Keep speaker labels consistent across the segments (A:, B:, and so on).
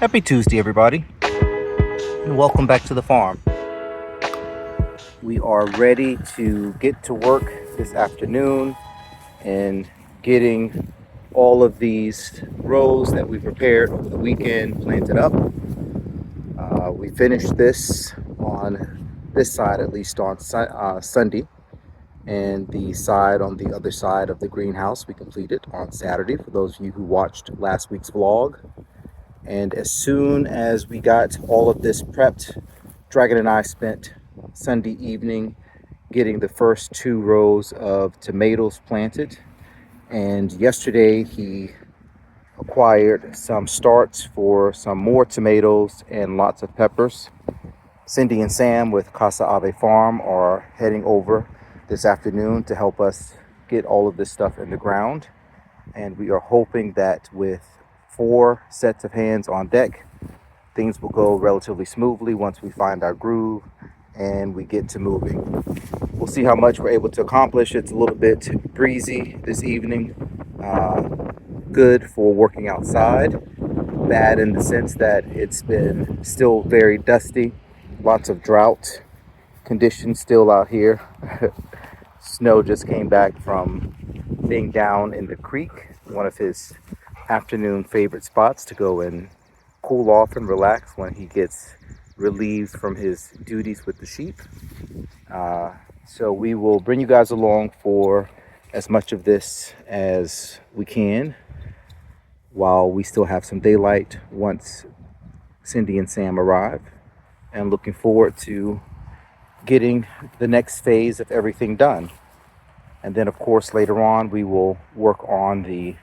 A: Happy Tuesday, everybody, and welcome back to the farm. We are ready to get to work this afternoon and getting all of these rows that we prepared over the weekend planted up. We finished this on this side, at least on Sunday, and the side on the other side of the greenhouse we completed on Saturday for those of you who watched last week's vlog. And as soon as we got all of this prepped, Dragon and I spent Sunday evening getting the first 2 rows of tomatoes planted. And yesterday he acquired some starts for some more tomatoes and lots of peppers. Cindy and Sam with Casa Ave Farm are heading over this afternoon to help us get all of this stuff in the ground. And we are hoping that with 4 sets of hands on deck, things will go relatively smoothly once we find our groove and we get to moving. We'll see how much we're able to accomplish. It's a little bit breezy this evening. Good for working outside. Bad in the sense that it's been still very dusty. Lots of drought conditions still out here. Snow just came back from being down in the creek, one of his afternoon favorite spots to go and cool off and relax when he gets relieved from his duties with the sheep. So we will bring you guys along for as much of this as we can while we still have some daylight once Cindy and Sam arrive, and looking forward to getting the next phase of everything done. And then of course later on we will work on the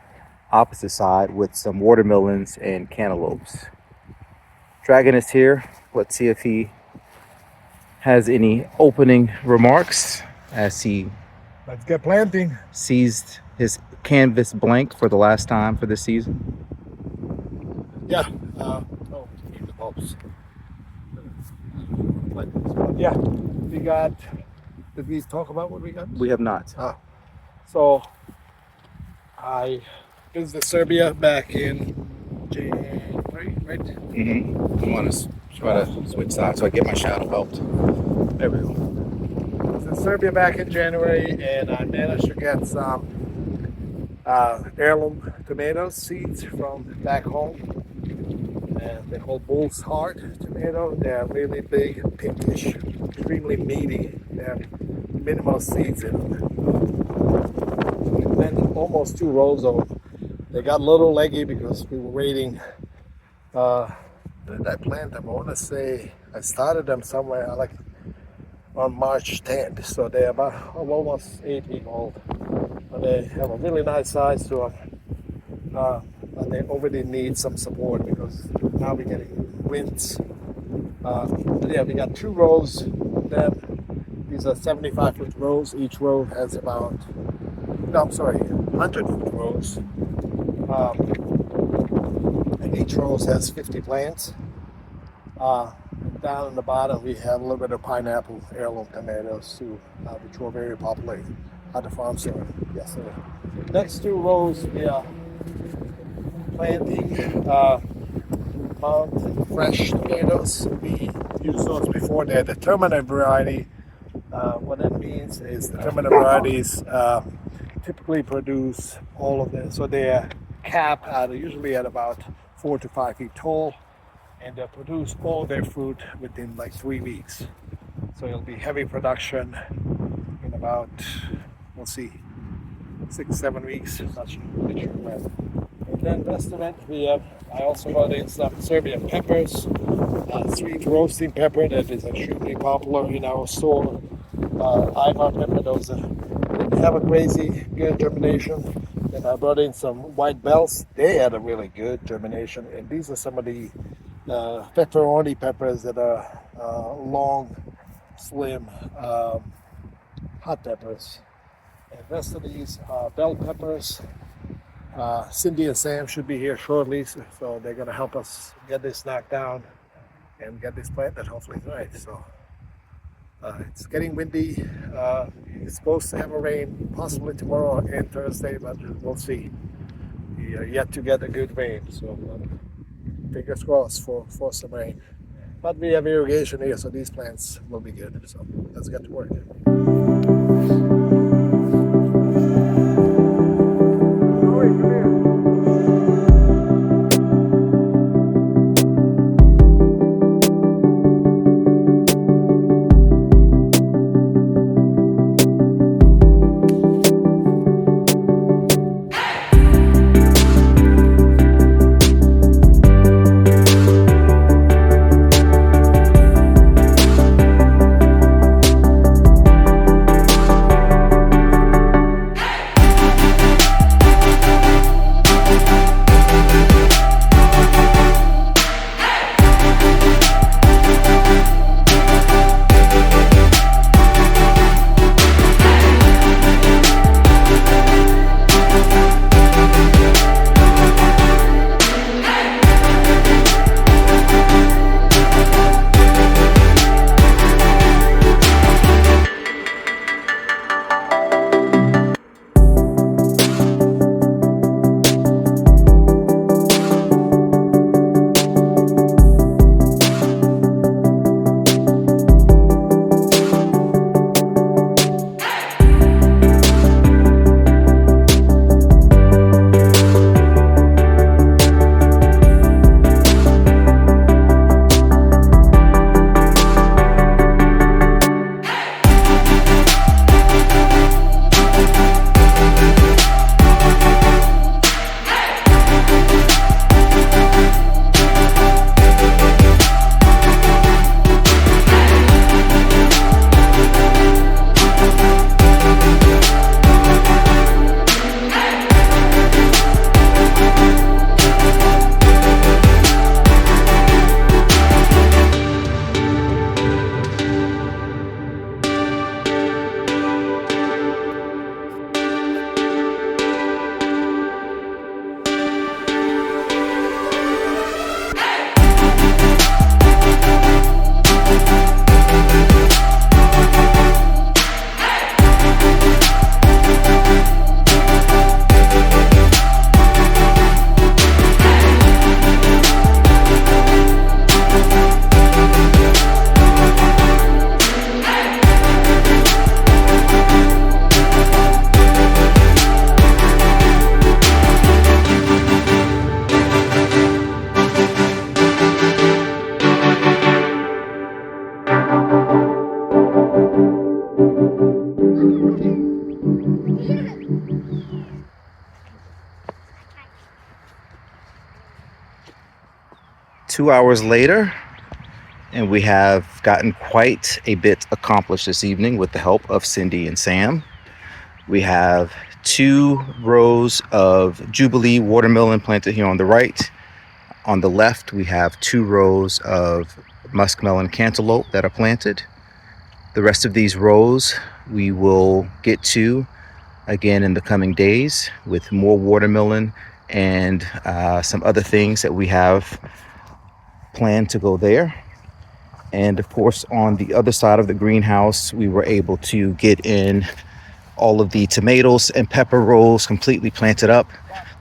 A: opposite side with some watermelons and cantaloupes. Dragon is here. Let's see if he has any opening remarks as he
B: Let's get planting.
A: seized his canvas blank for the last time for this season.
B: Yeah. Keep the bulbs. Yeah. We got. Did we talk about what we got?
A: We have not.
B: So I visited Serbia back in January, right?
A: I want to try to switch sides so I get my shadow helped. There we go.
B: In Serbia back in January, and I managed to get some heirloom tomato seeds from back home, and they call Bull's Heart tomato. They're really big, pinkish, extremely meaty. They have minimal seeds in them. And then almost 2 rows of them. They got a little leggy because we were waiting. Did I plant them? I want to say I started them somewhere like on March 10th, so they're about almost 8 weeks old. But they have a really nice size to them. But they already need some support because now we're getting winds. But yeah, we got 2 rows of them. These are 75-foot rows. Each row has about, 100-foot rows. And each row has 50 plants. Down in the bottom, we have a little bit of pineapple heirloom tomatoes too, which were very popular at the farm store yesterday. Next 2 rows, we are planting Mount Fresh tomatoes. We used those before. They're the terminate variety. What that means is the terminate varieties typically produce all of them. So they are capped usually at about 4 to 5 feet tall, and they produce all their fruit within like 3 weeks. So it'll be heavy production in about, we'll see, 6-7 weeks. Not sure when. And then rest of it, I also brought in some Serbian peppers, sweet roasting pepper that is extremely popular in our store. Ivar pepper, those didn't have a crazy good germination. Then I brought in some white bells. They had a really good germination, and these are some of the pepperoni peppers that are long, slim, hot peppers. And the rest of these are bell peppers. Cindy and Sam should be here shortly, so they're going to help us get this knocked down and get this planted hopefully tonight. So it's getting windy. It's supposed to have a rain possibly tomorrow and Thursday, but we'll see. We are yet to get a good rain, so fingers crossed for some rain. But we have irrigation here, so these plants will be good. So let's get to work. Come here.
A: 2 hours later, and we have gotten quite a bit accomplished this evening with the help of Cindy and Sam. We have 2 rows of Jubilee watermelon planted here on the right. On the left, we have 2 rows of muskmelon cantaloupe that are planted. The rest of these rows we will get to again in the coming days with more watermelon and some other things that we have planned to go there. And of course, on the other side of the greenhouse, we were able to get in all of the tomatoes and pepper rows completely planted up.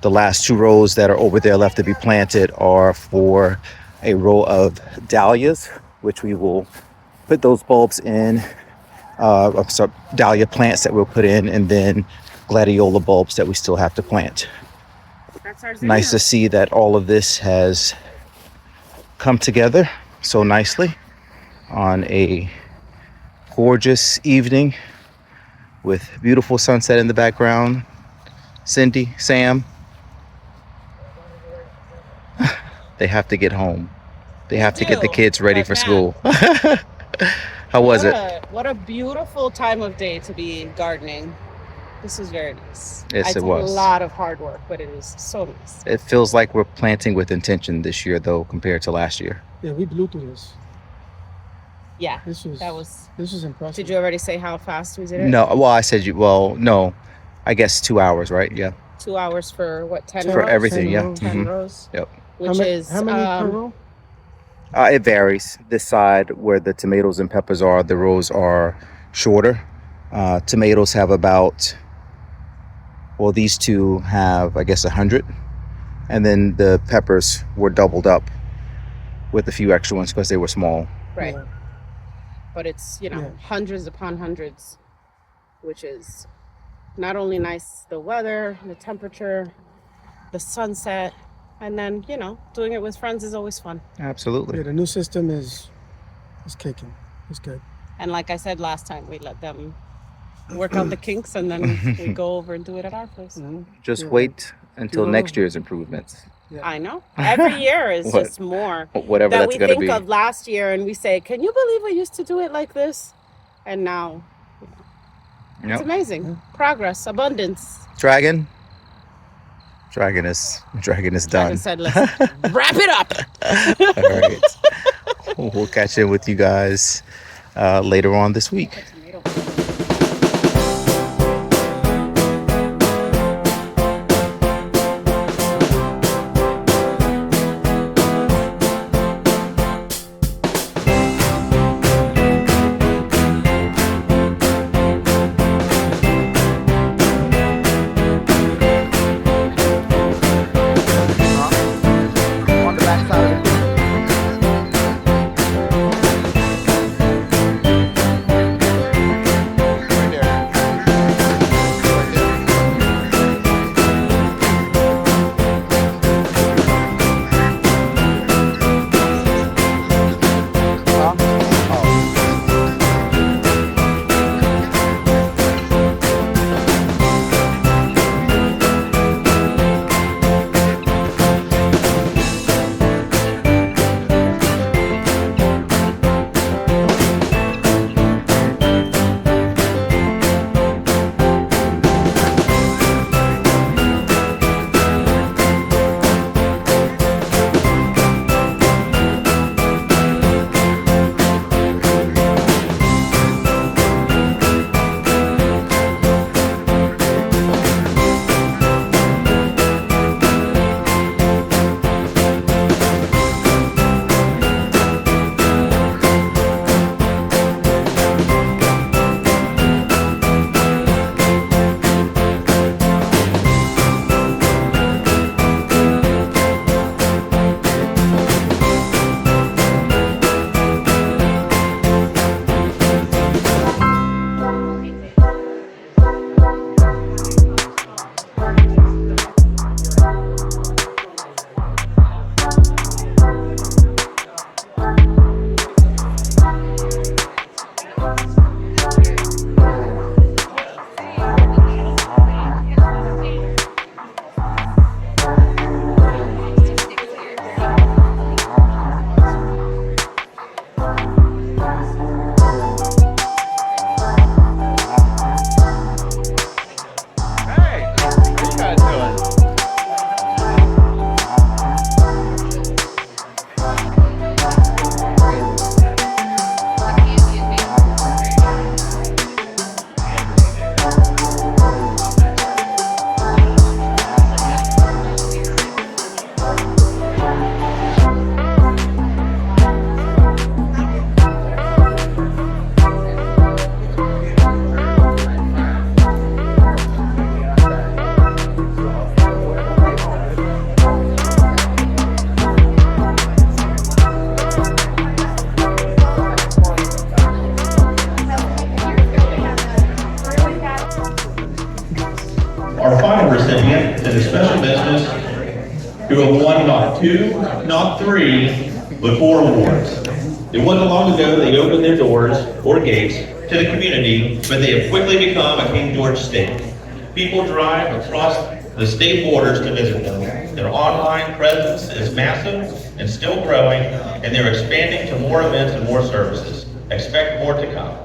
A: The last 2 rows that are over there left to be planted are for a row of dahlias, which we will put those bulbs in, dahlia plants that we'll put in, and then gladiola bulbs that we still have to plant.
C: That's our
A: Nice to see that all of this has come together so nicely on a gorgeous evening with beautiful sunset in the background. Cindy, Sam, they have to get home. They have to get the kids ready for school. How was it?
C: What a beautiful time of day to be gardening. This is very nice.
A: Yes, it was.
C: A lot of hard work, but it is so nice.
A: It feels like we're planting with intention this year, though, compared to last year.
B: Yeah, we blew through this.
C: Yeah,
B: This was impressive.
C: Did you already say how fast we did it?
A: No, well, I said no. I guess 2 hours, right? Yeah.
C: 2 hours for what, 10
A: For
C: rows?
A: everything,
B: 10
A: yeah.
B: rows.
C: 10
A: Mhm.
C: rows?
A: Yep.
C: Which is,
B: how many per row?
A: It varies. This side where the tomatoes and peppers are, the rows are shorter. Tomatoes have about, well, these 2 have, I guess, 100. And then the peppers were doubled up with a few extra ones because they were small.
C: Right.
B: Yeah.
C: But it's,
B: Yeah.
C: hundreds upon hundreds, which is not only nice, the weather, the temperature, the sunset, and then, doing it with friends is always fun.
A: Absolutely.
B: Yeah, the new system is kicking. It's good.
C: And like I said last time, we let them work out the kinks and then we go over and do it at our place.
A: Just wait until next year's improvements.
B: Yeah.
C: I know. Every year is
A: What?
C: just more.
A: Whatever
C: that
A: that's
C: we
A: going to
C: think
A: be.
C: of last year and we say, can you believe we used to do it like this? And now, it's
A: Yep.
C: amazing. Progress, abundance.
A: Dragon is
C: Dragon
A: done.
C: said, let's wrap it up.
A: All right. We'll catch in with you guys later on this week. On the back side of the right there. Huh? Oh. Hey, what you guys doing?
D: Our final recipient is a special business who have won not 2, not 3, but 4 awards. It wasn't long ago they opened their doors or gates to the community, but they have quickly become a King George state. People drive across the state borders to visit them. Their online presence is massive and still growing, and they're expanding to more events and more services. Expect more to come.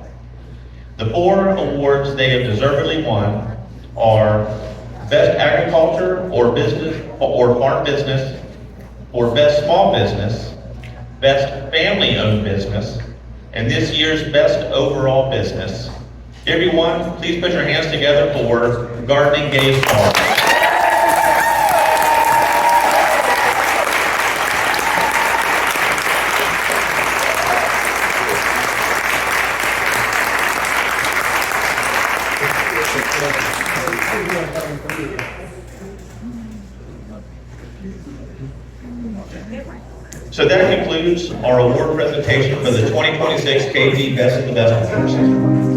D: The 4 awards they have deservedly won are Best Agriculture or Business or Farm Business, or Best Small Business, Best Family-Owned Business, and this year's Best Overall Business. Everyone, please put your hands together for Gardening Days Farm. So that concludes our award presentation for the 2026 KG Best of the Best Awards.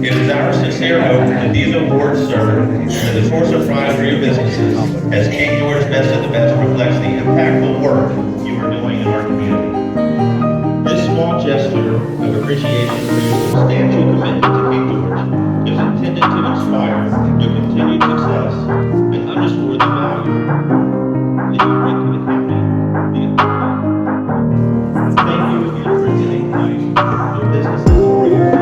D: It is our sincere hope that these awards serve as a source of pride for your businesses, as King George Best of the Best reflects the impactful work you are doing in our community. This small gesture of appreciation for your substantial commitment to King George is intended to inspire your continued success and underscore the value that you bring to the county. Thank you again for attending tonight. Your businesses are your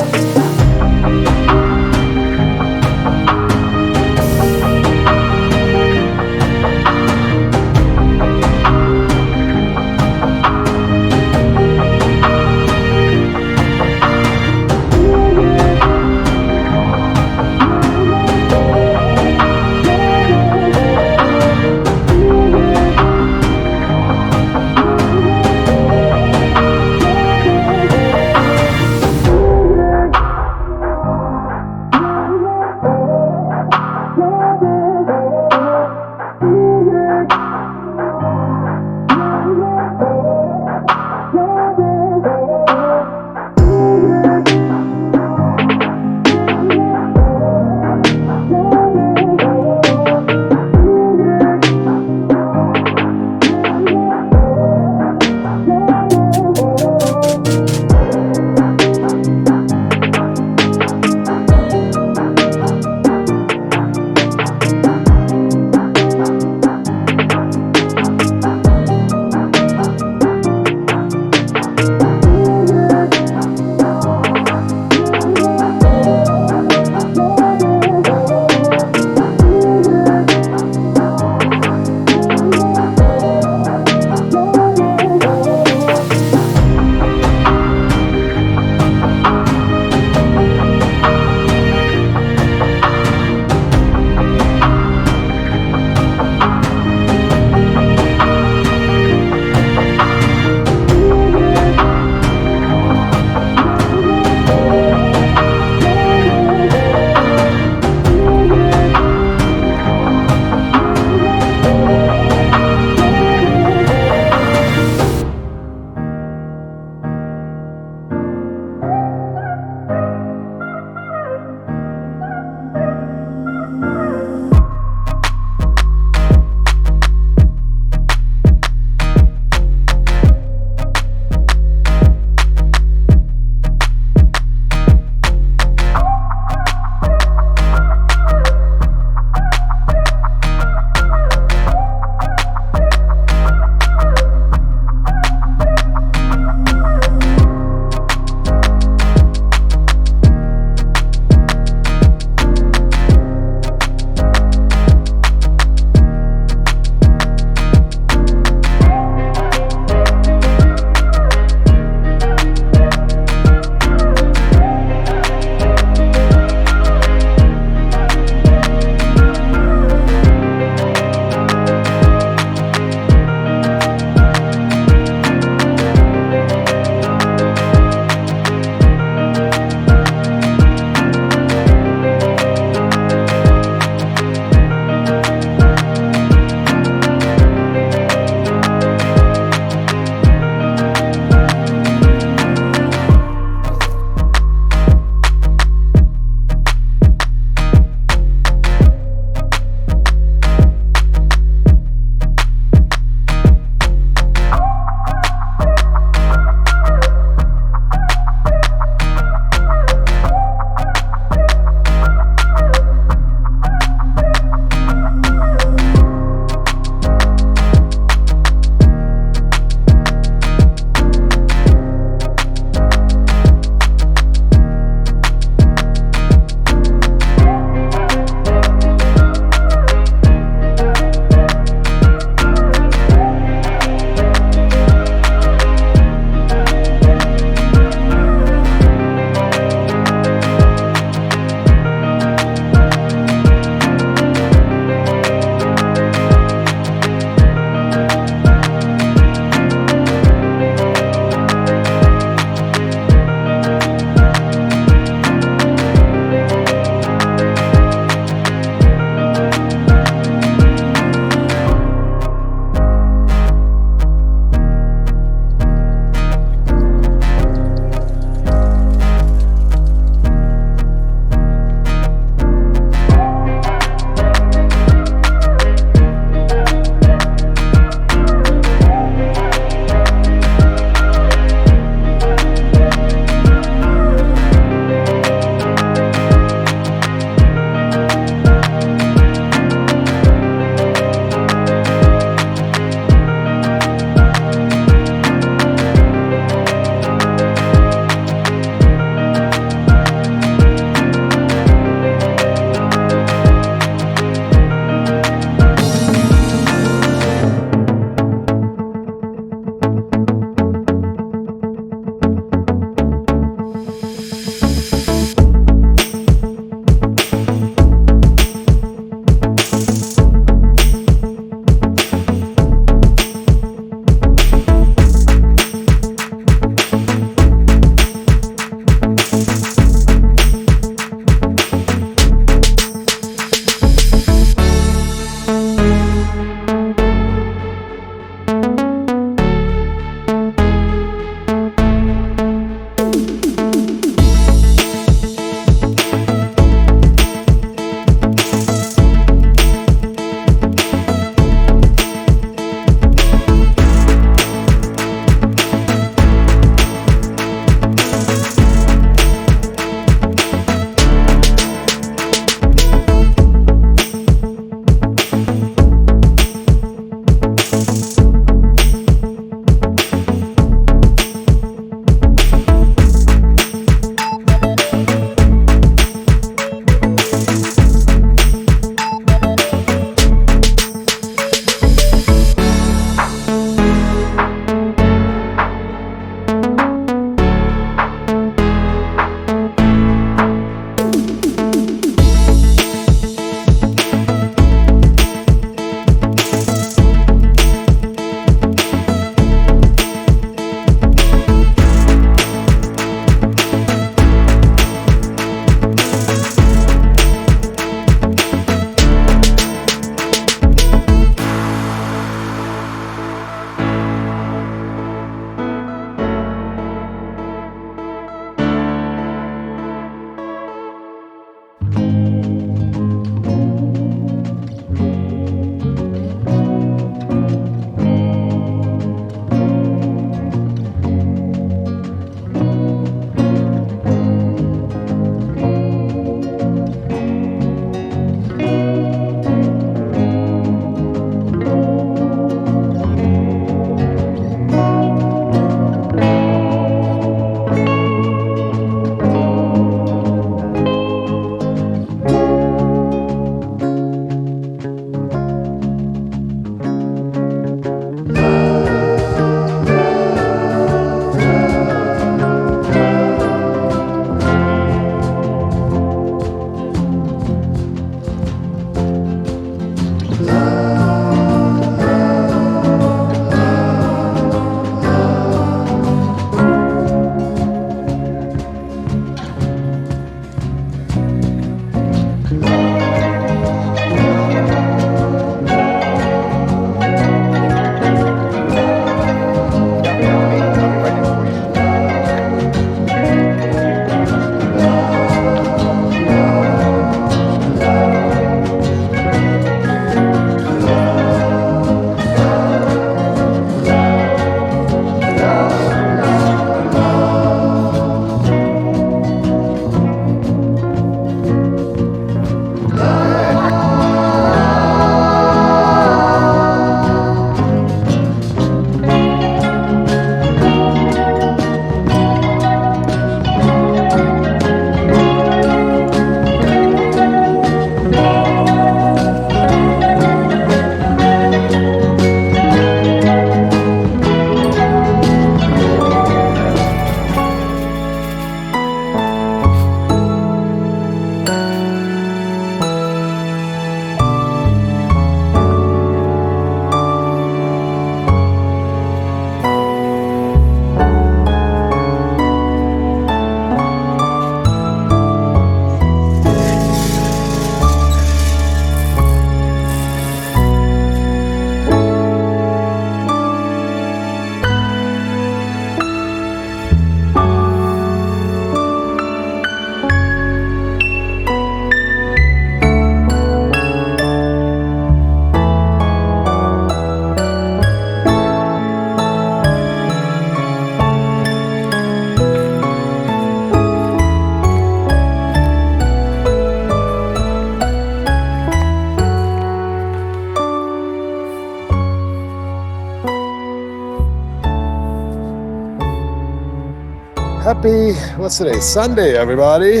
B: Happy, what's today? Sunday, everybody.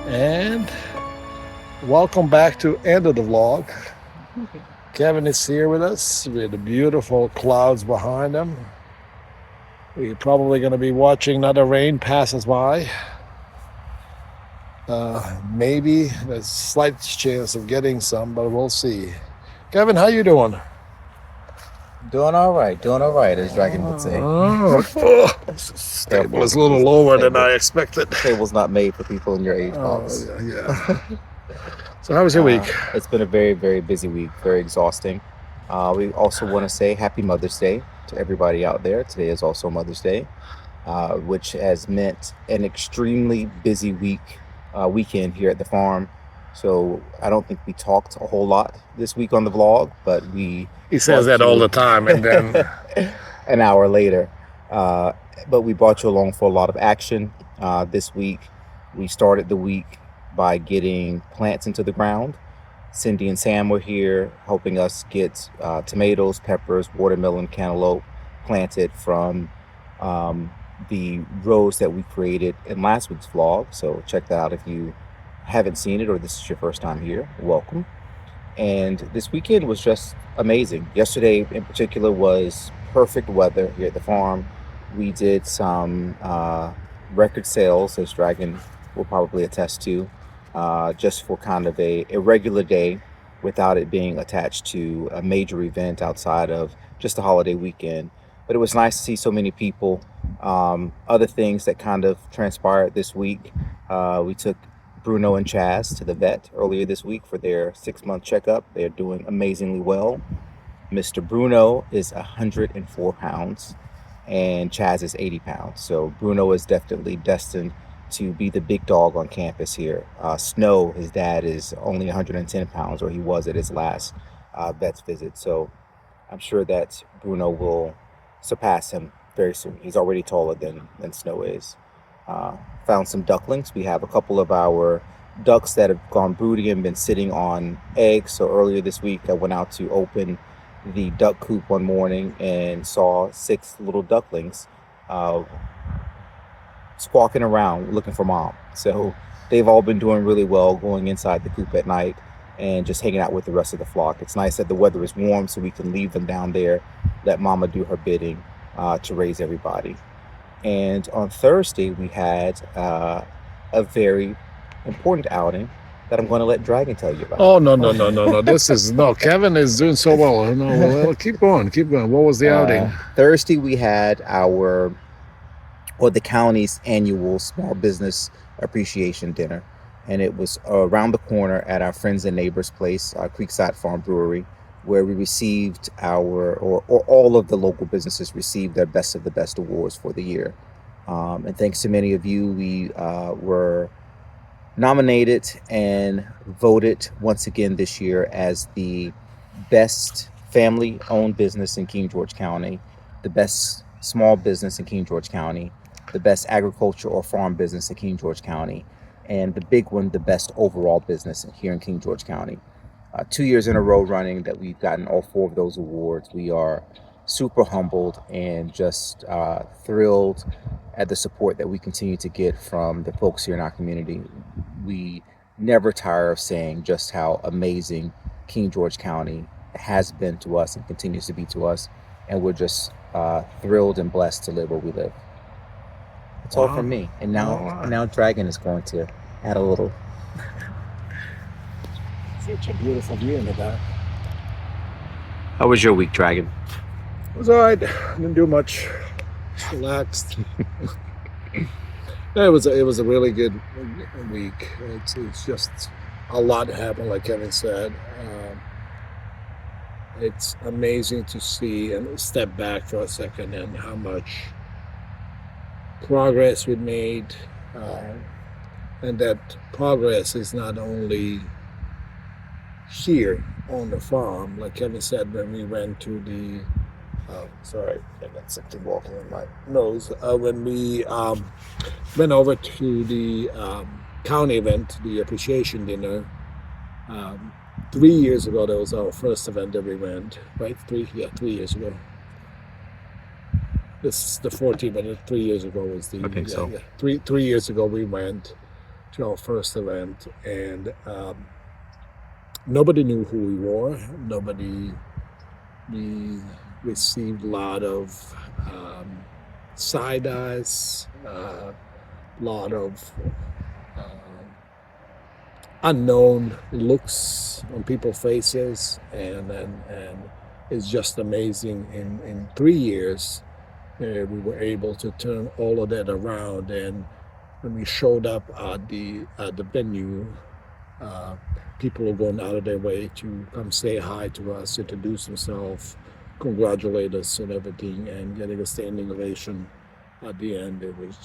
B: And welcome back to end of the vlog. Kevin is here with us with the beautiful clouds behind him. We're probably going to be watching another rain pass us by. Maybe there's a slight chance of getting some, but we'll see. Kevin, how you doing?
A: Doing all right, as Dragon would say.
B: This table is a little lower than I expected.
A: Table's not made for people in your age,
B: Oh,
A: Pops.
B: yeah. So how was your week?
A: It's been a very, very busy week, very exhausting. We also want to say Happy Mother's Day to everybody out there. Today is also Mother's Day, which has meant an extremely busy weekend here at the farm. So I don't think we talked a whole lot this week on the vlog, but he
B: says that all the time, and then
A: an hour later. But we brought you along for a lot of action this week. We started the week by getting plants into the ground. Cindy and Sam were here helping us get tomatoes, peppers, watermelon, cantaloupe planted from the rows that we created in last week's vlog. So check that out if you haven't seen it or this is your first time here. Welcome. And this weekend was just amazing. Yesterday in particular was perfect weather here at the farm. We did some record sales, as Dragon will probably attest to, just for kind of a regular day without it being attached to a major event outside of just a holiday weekend. But it was nice to see so many people. Other things that kind of transpired this week, we took Bruno and Chaz to the vet earlier this week for their 6-month checkup. They're doing amazingly well. Mr. Bruno is 104 pounds and Chaz is 80 pounds. So Bruno is definitely destined to be the big dog on campus here. Snow, his dad, is only 110 pounds, or he was at his last vet's visit. So I'm sure that Bruno will surpass him very soon. He's already taller than Snow is. Found some ducklings. We have a couple of our ducks that have gone broody and been sitting on eggs. So earlier this week, I went out to open the duck coop one morning and saw 6 little ducklings squawking around looking for mom. So they've all been doing really well, going inside the coop at night and just hanging out with the rest of the flock. It's nice that the weather is warm so we can leave them down there, let mama do her bidding to raise everybody. And on Thursday, we had a very important outing that I'm going to let Dragon tell you about.
B: Oh, no. Kevin is doing so well. No, well, keep going. What was the outing?
A: Thursday, we had the county's annual small business appreciation dinner. And it was around the corner at our friends and neighbors' place, Creekside Farm Brewery, where we received or all of the local businesses received their Best of the Best awards for the year. And thanks to many of you, we were nominated and voted once again this year as the best family-owned business in King George County, the best small business in King George County, the best agriculture or farm business in King George County, and the big one, the best overall business here in King George County. 2 years in a row running that we've gotten all 4 of those awards. We are super humbled and just thrilled at the support that we continue to get from the folks here in our community. We never tire of saying just how amazing King George County has been to us and continues to be to us. And we're just thrilled and blessed to live where we live. That's all from me. And now Dragon is going to add a little.
B: Such a beautiful view in the back.
A: How was your week, Dragon?
B: It was all right. Didn't do much. Just relaxed. It was a really good week. It's just a lot happened, like Kevin said. It's amazing to see and step back for a second and how much progress we made, and that progress is not only here on the farm, like Kevin said, when we went to the sorry, I got something walking in my nose. When we went over to the county event, the appreciation dinner, 3 years ago, that was our first event that we went, right? 3 years ago. This is the 14th, but 3 years ago was the.
A: I think so.
B: Yeah. 3 years ago we went to our first event, and nobody knew who we were. We received a lot of side eyes, a lot of unknown looks on people's faces, and it's just amazing. In 3 years, we were able to turn all of that around, and when we showed up at the venue, people were going out of their way to come say hi to us, introduce themselves, congratulate us and everything, and getting a standing ovation at the end. It was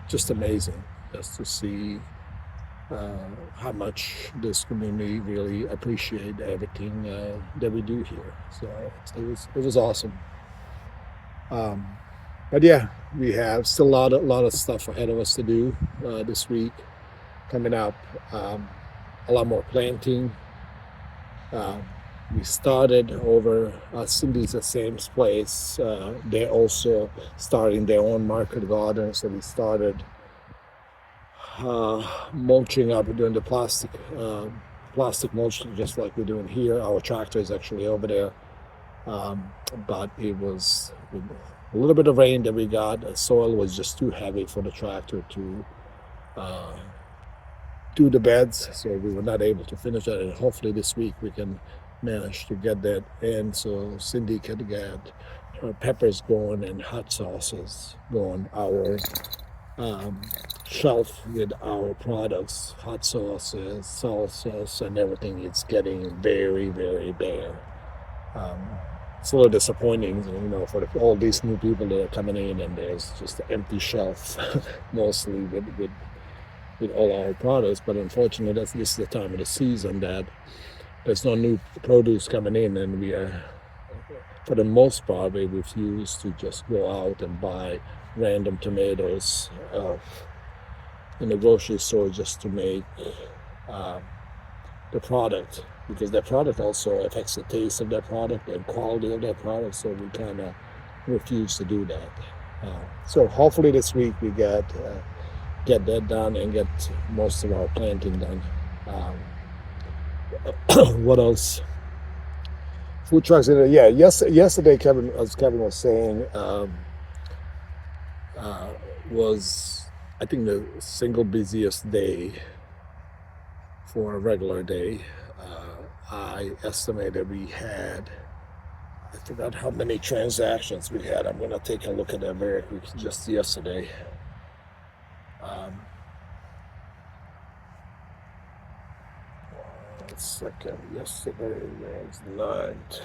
B: just amazing just to see how much this community really appreciate everything that we do here. So it was awesome. But yeah, we have still a lot of stuff ahead of us to do this week coming up. A lot more planting. We started over Cindy's the same place. They're also starting their own market garden, so we started mulching up. We're doing the plastic mulching just like we're doing here. Our tractor is actually over there, but it was a little bit of rain that we got. The soil was just too heavy for the tractor to do the beds, so we were not able to finish that. And hopefully this week we can manage to get that in, so Cindy can get her peppers going and hot sauces going. Our shelf with our products, hot sauces, salsas, and everything, it's getting very, very bare. It's a little disappointing, for all these new people that are coming in, and there's just an empty shelf, mostly with all our products. But unfortunately, this is the time of the season that there's no new produce coming in, and we are, for the most part, we refuse to just go out and buy random tomatoes in the grocery store just to make the product, because that product also affects the taste of that product and quality of that product, so we kind of refuse to do that. So hopefully this week we get that done and get most of our planting done. What else? Food trucks. Yeah, yesterday, as Kevin was saying, was, I think, the single busiest day for a regular day. I estimated we had, I forgot how many transactions we had. I'm going to take a look at that very quick just yesterday. One second. Yesterday was night.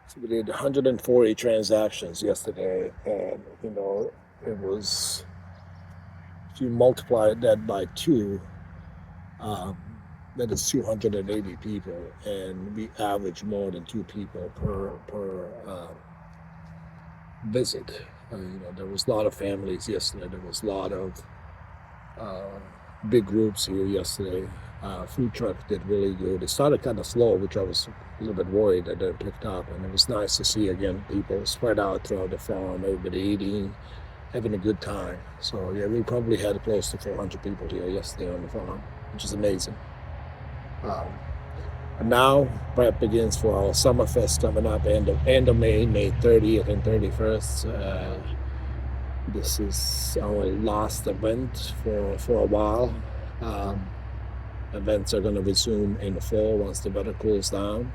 B: So we did 140 transactions yesterday, and it was, if you multiply that by 2, that is 280 people, and we average more than 2 people per visit. There was a lot of families yesterday. There was a lot of big groups here yesterday. Food truck did really good. It started kind of slow, which I was a little bit worried that it picked up, and it was nice to see again people spread out throughout the farm, everybody eating, having a good time. So yeah, we probably had close to 400 people here yesterday on the farm, which is amazing. And now prep begins for our summer fest coming up end of May 30th and 31st. This is our last event for a while. Events are going to resume in the fall once the weather cools down.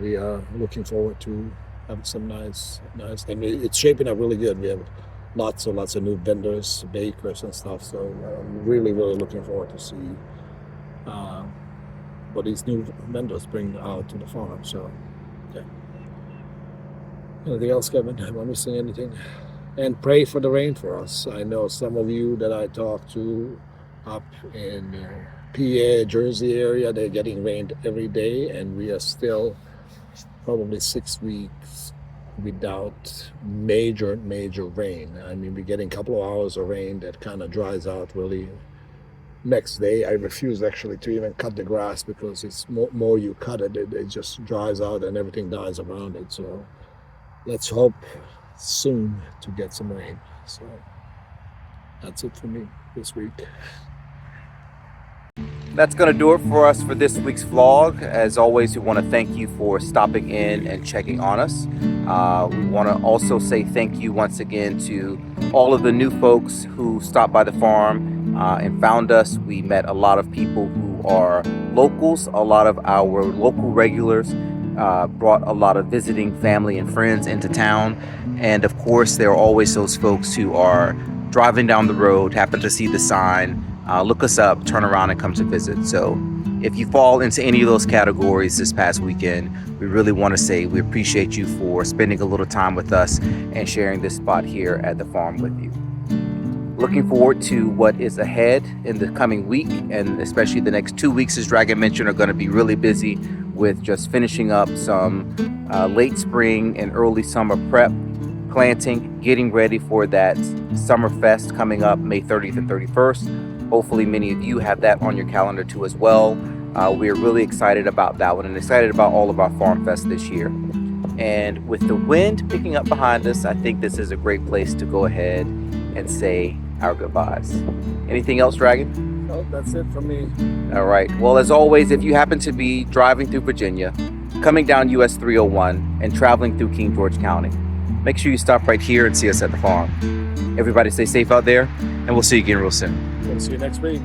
B: We are looking forward to having some nice, and it's shaping up really good. We have lots of new vendors, bakers and stuff. So I'm really looking forward to see what these new vendors bring out to the farm. So yeah. Anything else, Kevin? Am I missing anything? And pray for the rain for us. I know some of you that I talk to up in PA, Jersey area, they're getting rained every day, and we are still probably 6 weeks without major rain. I mean, we're getting a couple of hours of rain that kind of dries out really. Next day, I refuse actually to even cut the grass, because it's more you cut it, it just dries out and everything dies around it. So let's hope soon to get some rain. So that's it for me this week.
A: That's going to do it for us for this week's vlog. As always, we want to thank you for stopping in and checking on us. We want to also say thank you once again to all of the new folks who stopped by the farm and found us. We met a lot of people who are locals, a lot of our local regulars, brought a lot of visiting family and friends into town. And of course, there are always those folks who are driving down the road, happen to see the sign, look us up, turn around and come to visit. So if you fall into any of those categories this past weekend, we really want to say we appreciate you for spending a little time with us and sharing this spot here at the farm with you. Looking forward to what is ahead in the coming week, and especially the next 2 weeks, as Dragon mentioned, are going to be really busy with just finishing up some late spring and early summer prep, planting, getting ready for that Summer Fest coming up May 30th and 31st. Hopefully many of you have that on your calendar too as well. We're really excited about that one and excited about all of our Farm Fest this year. And with the wind picking up behind us, I think this is a great place to go ahead and say our goodbyes. Anything else, Dragon?
B: No, that's it for me.
A: All right. Well, as always, if you happen to be driving through Virginia, coming down US 301 and traveling through King George County, make sure you stop right here and see us at the farm. Everybody stay safe out there, and we'll see you again real soon.
B: We'll see you next week.